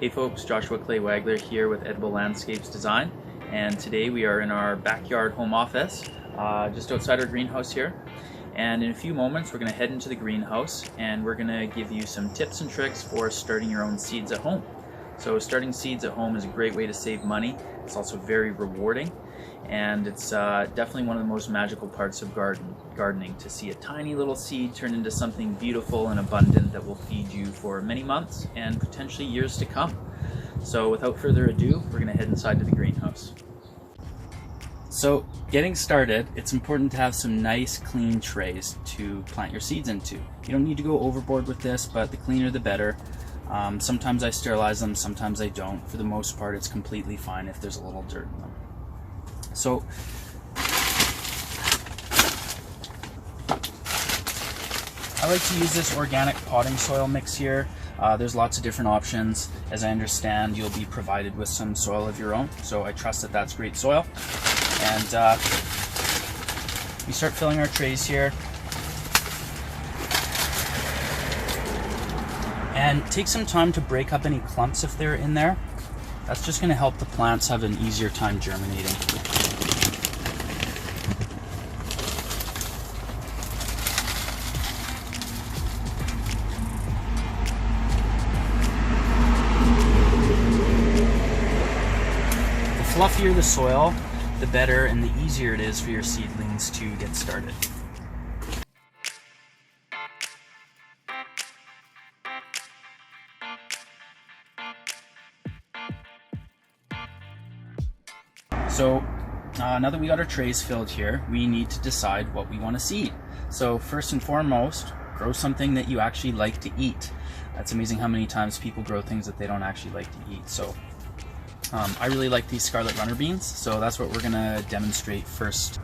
Hey folks, Joshua Clae Wagler here with Edible Landscapes Design, and today we are in our backyard home office just outside our greenhouse here. And in a few moments we're going to head into the greenhouse and we're going to give you some tips and tricks for starting your own seeds at home. So starting seeds at home is a great way to save money. It's also very rewarding, and it's definitely one of the most magical parts of gardening, to see a tiny little seed turn into something beautiful and abundant that will feed you for many months and potentially years to come. So without further ado, we're going to head inside to the greenhouse. So getting started, it's important to have some nice clean trays to plant your seeds into. You don't need to go overboard with this, but the cleaner the better. Sometimes I sterilize them, sometimes I don't. For the most part, it's completely fine if there's a little dirt in them. So I like to use this organic potting soil mix here. There's lots of different options. As I understand, you'll be provided with some soil of your own, so I trust that that's great soil. And we start filling our trays here. And take some time to break up any clumps if they're in there. That's just going to help the plants have an easier time germinating. The fluffier the soil, the better and the easier it is for your seedlings to get started. So now that we got our trays filled here, we need to decide what we want to seed. So first and foremost, grow something that you actually like to eat. That's amazing how many times people grow things that they don't actually like to eat. So I really like these scarlet runner beans, so that's what we're going to demonstrate first.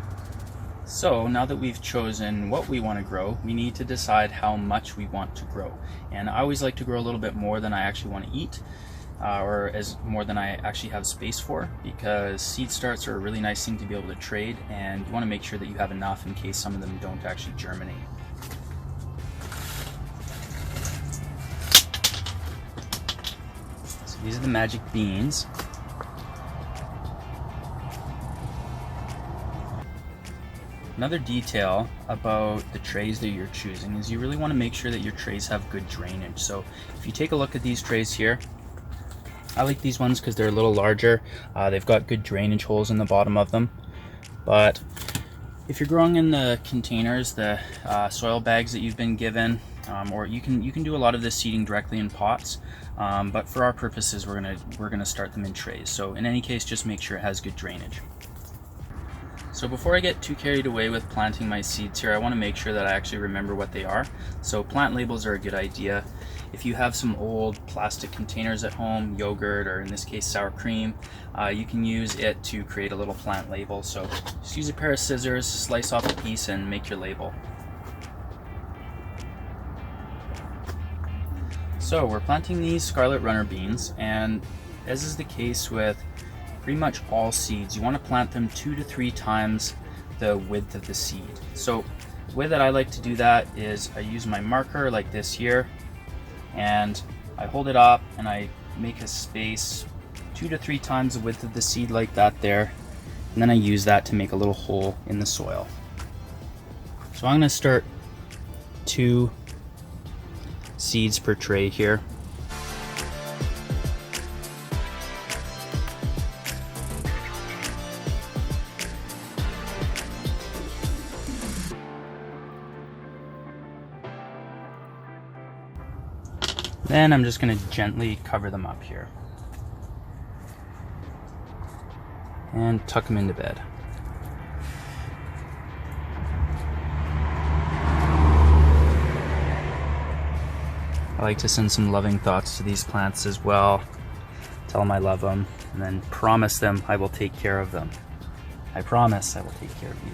So now that we've chosen what we want to grow, we need to decide how much we want to grow. And I always like to grow a little bit more than I actually want to eat. Or as more than I actually have space for, because seed starts are a really nice thing to be able to trade, and you want to make sure that you have enough in case some of them don't actually germinate. So these are the magic beans. Another detail about the trays that you're choosing is you really want to make sure that your trays have good drainage. So if you take a look at these trays here, I like these ones because they're a little larger. They've got good drainage holes in the bottom of them. But if you're growing in the containers, the soil bags that you've been given, or you can do a lot of this seeding directly in pots. But for our purposes, we're gonna start them in trays. So in any case, just make sure it has good drainage. So before I get too carried away with planting my seeds here, I want to make sure that I actually remember what they are. So plant labels are a good idea. If you have some old plastic containers at home, yogurt, or in this case sour cream, you can use it to create a little plant label. So just use a pair of scissors, slice off a piece, and make your label. So we're planting these scarlet runner beans, and as is the case with pretty much all seeds, you want to plant them 2 to 3 times the width of the seed. So the way that I like to do that is I use my marker like this here, and I hold it up and I make a space 2 to 3 times the width of the seed like that there, and then I use that to make a little hole in the soil. So I'm going to start 2 seeds per tray here. Then I'm just going to gently cover them up here and tuck them into bed. I like to send some loving thoughts to these plants as well. Tell them I love them, and then promise them I will take care of them. I promise I will take care of you.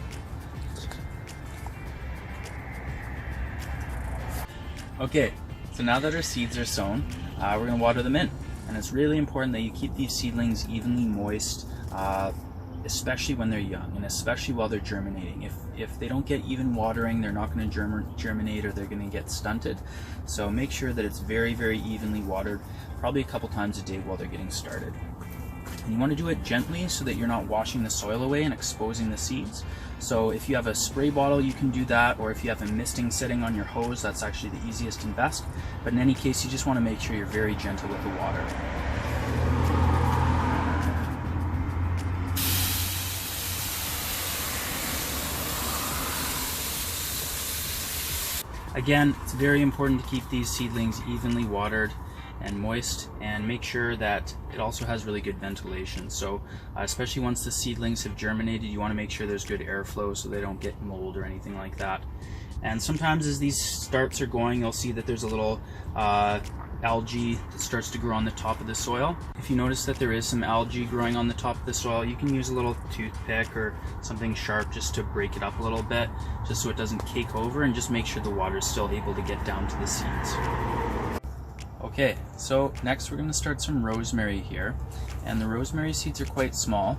Okay. So now that our seeds are sown, we're going to water them in. And it's really important that you keep these seedlings evenly moist especially when they're young and especially while they're germinating. If they don't get even watering, they're not going to germinate, or they're going to get stunted. So make sure that it's very, very evenly watered, probably a couple times a day while they're getting started. And you want to do it gently so that you're not washing the soil away and exposing the seeds. So if you have a spray bottle, you can do that, or if you have a misting setting on your hose, that's actually the easiest and best. But in any case, you just want to make sure you're very gentle with the water. Again, it's very important to keep these seedlings evenly watered and moist, and make sure that it also has really good ventilation. So especially once the seedlings have germinated, you want to make sure there's good airflow so they don't get mold or anything like that. And sometimes as these starts are going, you'll see that there's a little algae that starts to grow on the top of the soil. If you notice that there is some algae growing on the top of the soil, you can use a little toothpick or something sharp just to break it up a little bit, just so it doesn't cake over, and just make sure the water is still able to get down to the seeds. Okay, so next we're going to start some rosemary here, and the rosemary seeds are quite small,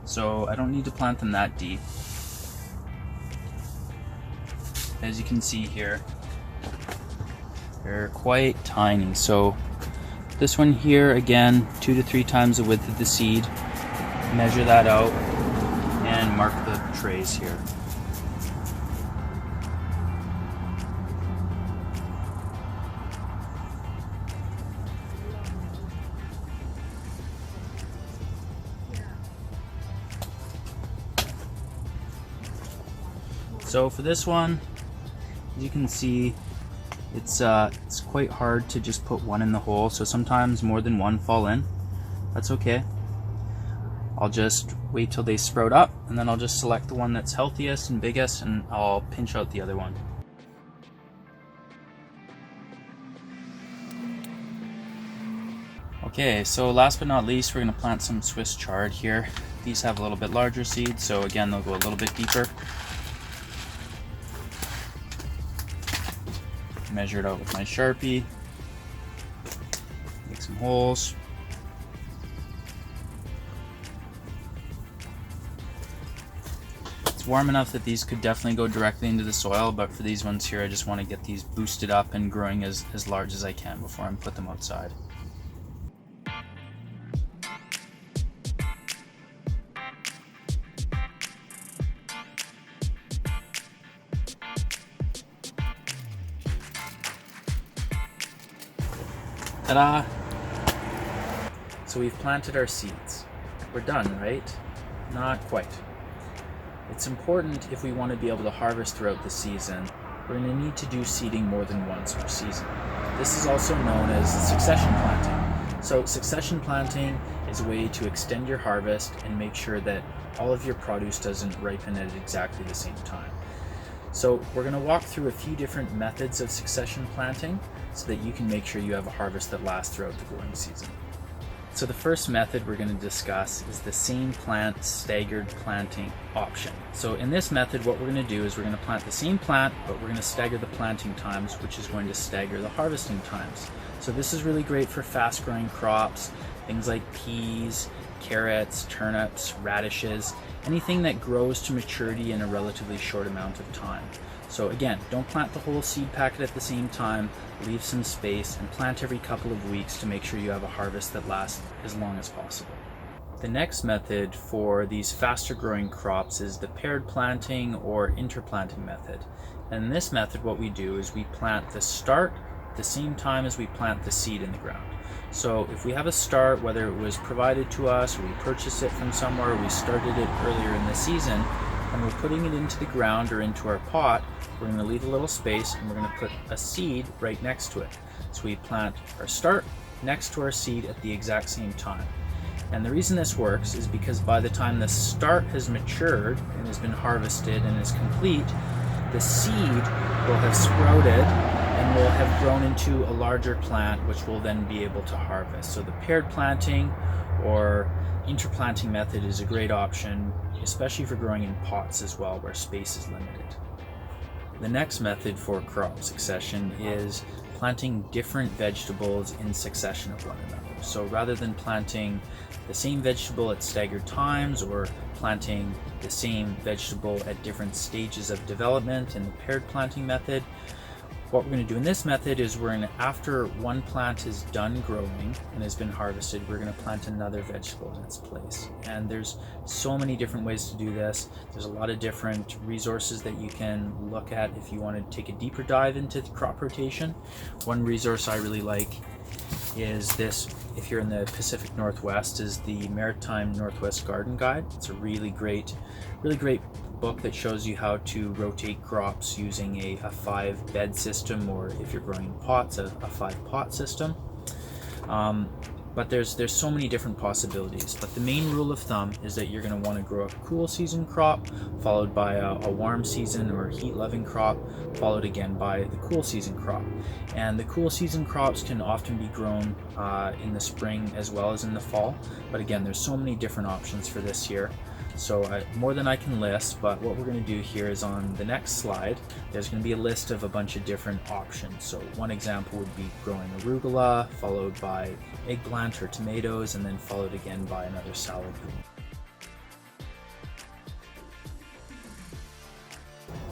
so I don't need to plant them that deep. As you can see here, they're quite tiny. So this one here, again, 2 to 3 times the width of the seed. Measure that out and mark the trays here. So for this one, as you can see, it's quite hard to just put one in the hole, so sometimes more than one fall in. That's okay. I'll just wait till they sprout up, and then I'll just select the one that's healthiest and biggest, and I'll pinch out the other one. Okay, so last but not least, we're going to plant some Swiss chard here. These have a little bit larger seeds, so again, they'll go a little bit deeper. Measure it out with my Sharpie, make some holes. It's warm enough that these could definitely go directly into the soil, but for these ones here, I just want to get these boosted up and growing as large as I can before I put them outside. Ta-da! So we've planted our seeds. We're done, right? Not quite. It's important, if we want to be able to harvest throughout the season, we're going to need to do seeding more than once per season. This is also known as succession planting. So succession planting is a way to extend your harvest and make sure that all of your produce doesn't ripen at exactly the same time. So we're going to walk through a few different methods of succession planting so that you can make sure you have a harvest that lasts throughout the growing season. So the first method we're going to discuss is the same plant staggered planting option. So in this method, what we're going to do is we're going to plant the same plant, but we're going to stagger the planting times, which is going to stagger the harvesting times. So this is really great for fast growing crops, things like peas, carrots, turnips, radishes, anything that grows to maturity in a relatively short amount of time. So again, don't plant the whole seed packet at the same time, leave some space, and plant every couple of weeks to make sure you have a harvest that lasts as long as possible. The next method for these faster growing crops is the paired planting or interplanting method. And in this method, what we do is we plant the start at the same time as we plant the seed in the ground. So if we have a start, whether it was provided to us or we purchased it from somewhere, or we started it earlier in the season, and we're putting it into the ground or into our pot, we're going to leave a little space and we're going to put a seed right next to it. So we plant our start next to our seed at the exact same time. And the reason this works is because by the time the start has matured and has been harvested and is complete, the seed will have sprouted and will have grown into a larger plant, which will then be able to harvest. So the paired planting or interplanting method is a great option, especially for growing in pots as well, where space is limited. The next method for crop succession is planting different vegetables in succession of one another. So rather than planting the same vegetable at staggered times or planting the same vegetable at different stages of development in the paired planting method, what we're going to do in this method is after one plant is done growing and has been harvested, we're going to plant another vegetable in its place. And there's so many different ways to do this. There's a lot of different resources that you can look at if you want to take a deeper dive into crop rotation. One resource I really like is this, if you're in the Pacific Northwest, is the Maritime Northwest Garden Guide. It's a really great book that shows you how to rotate crops using a 5-bed system, or if you're growing in pots, a 5-pot system. But there's so many different possibilities. But the main rule of thumb is that you're going to want to grow a cool season crop, followed by a warm season or heat-loving crop, followed again by the cool season crop. And the cool season crops can often be grown in the spring as well as in the fall. But again, there's so many different options for this year. So more than I can list, but what we're going to do here is on the next slide, there's going to be a list of a bunch of different options. So one example would be growing arugula, followed by eggplant or tomatoes, and then followed again by another salad green.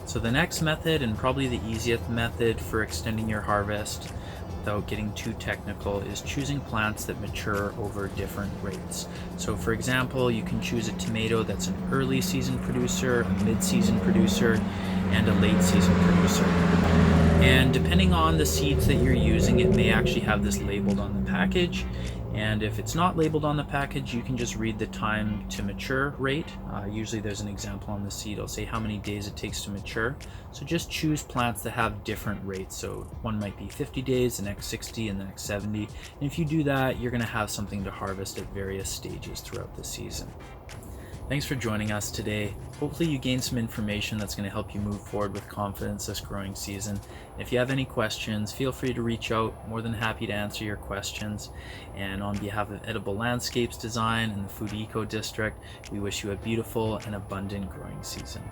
So the next method, and probably the easiest method for extending your harvest without getting too technical, is choosing plants that mature over different rates. So for example, you can choose a tomato that's an early season producer, a mid-season producer, and a late season producer. And depending on the seeds that you're using, it may actually have this labeled on the package. And if it's not labeled on the package, you can just read the time to mature rate. Usually there's an example on the seed. It'll say how many days it takes to mature. So just choose plants that have different rates. So one might be 50 days, the next 60, and the next 70. And if you do that, you're going to have something to harvest at various stages throughout the season. Thanks for joining us today. Hopefully you gained some information that's going to help you move forward with confidence this growing season. If you have any questions, feel free to reach out. More than happy to answer your questions. And on behalf of Edible Landscapes Design and the Food Eco District, we wish you a beautiful and abundant growing season.